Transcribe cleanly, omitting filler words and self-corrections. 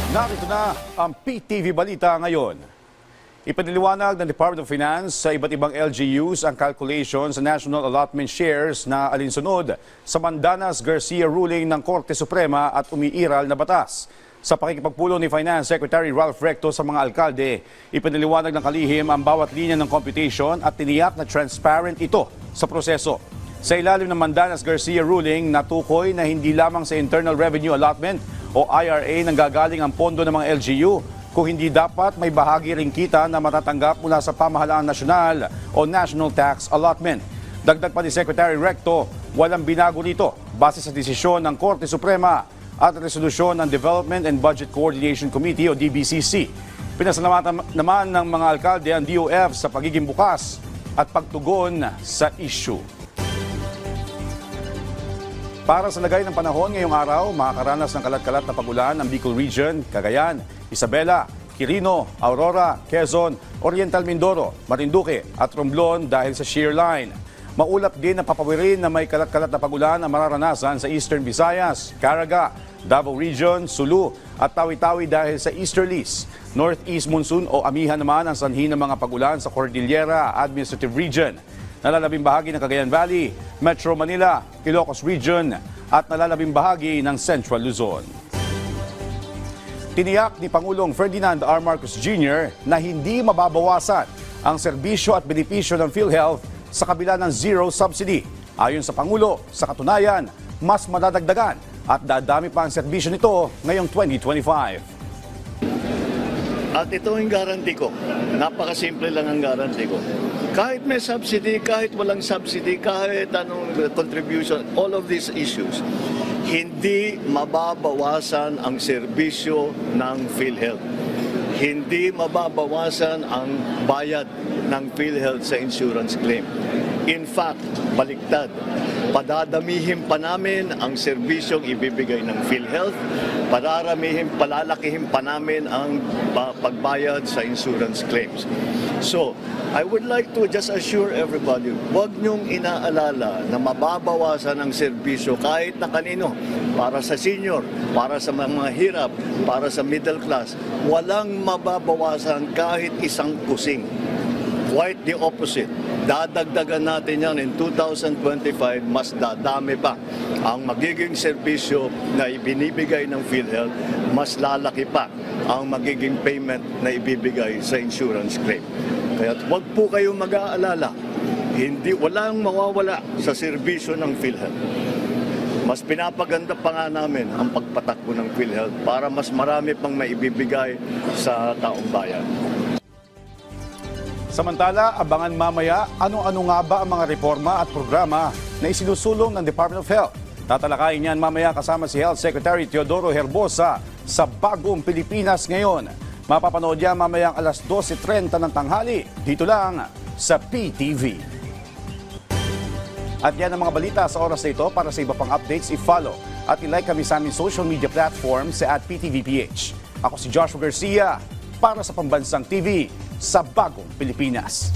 Narito na ang PTV Balita ngayon. Ipiniliwanag ng Department of Finance sa iba't ibang LGUs ang calculation sa National Allotment Shares na alinsunod sa Mandanas-Garcia ruling ng Korte Suprema at umiiral na batas. Sa pakikipagpulong ni Finance Secretary Ralph Recto sa mga alkalde, ipiniliwanag ng kalihim ang bawat linya ng computation at tiniyak na transparent ito sa proseso. Sa ilalim ng Mandanas-Garcia ruling, natukoy na hindi lamang sa Internal Revenue Allotment o IRA nang gagaling ang pondo ng mga LGU, kung hindi dapat may bahagi ring kita na matatanggap mula sa pamahalaan nasyonal o National Tax Allotment. Dagdag pa ni Secretary Recto, walang binago rito base sa desisyon ng Korte Suprema at resolusyon ng Development and Budget Coordination Committee o DBCC. Pinasalamatan naman ng mga alkalde ang DOF sa pagiging bukas at pagtugon sa issue. Para sa lagay ng panahon ngayong araw, makakaranas ng kalat-kalat na pagulan ang Bicol Region, Cagayan, Isabela, Quirino, Aurora, Quezon, Oriental Mindoro, Marinduque at Romblon dahil sa shear line. Maulap din na papawirin na may kalat-kalat na pagulan ang mararanasan sa Eastern Visayas, Caraga, Davao Region, Sulu at Tawi-Tawi dahil sa easterlies. Northeast monsoon o amihan naman ang sanhi ng mga pagulan sa Cordillera Administrative Region. Nalalabing bahagi ng Cagayan Valley, Metro Manila, Ilocos Region at nalalabing bahagi ng Central Luzon. Tiniyak ni Pangulong Ferdinand R. Marcos Jr. na hindi mababawasan ang serbisyo at benepisyo ng PhilHealth sa kabila ng zero subsidy. Ayon sa Pangulo, sa katunayan, mas madadagdagan at dadami pa ang serbisyo nito ngayong 2025. At ito ang guarantee ko. Napakasimple lang ang guarantee ko. Kahit may subsidy, kahit walang subsidy, kahit anong contribution, all of these issues, hindi mababawasan ang serbisyo ng PhilHealth. Hindi mababawasan ang bayad ng PhilHealth sa insurance claim. In fact, baliktad, padadamihin pa namin ang serbisyong ibibigay ng PhilHealth, palalakihin pa namin ang pagbayad sa insurance claims. So, I would like to just assure everybody, huwag niyong inaalala na mababawasan ang serbisyo kahit na kanino, para sa senior, para sa mga hirap, para sa middle class. Walang mababawasan kahit isang kusing. Quite the opposite. Dadagdagan natin yan in 2025, mas dadami pa ang magiging serbisyo na ibinibigay ng PhilHealth, mas lalaki pa ang magiging payment na ibibigay sa insurance claim. Kaya huwag po kayong mag-aalala, walang mawawala sa serbisyo ng PhilHealth. Mas pinapaganda pa nga namin ang pagpatakbo ng PhilHealth para mas marami pang maibibigay sa taong bayan. Samantala, abangan mamaya ano-ano nga ba ang mga reforma at programa na isinusulong ng Department of Health. Tatalakayin yan mamaya kasama si Health Secretary Teodoro Herbosa sa Bagong Pilipinas Ngayon. Mapapanood yan mamayang alas 12:30 ng tanghali dito lang sa PTV. At yan ang mga balita sa oras na ito. Para sa iba pang updates, i-follow at i-like kami sa aming social media platforms sa @PTVPH. Ako si Joshua Garcia para sa Pambansang TV sa Bagong Pilipinas.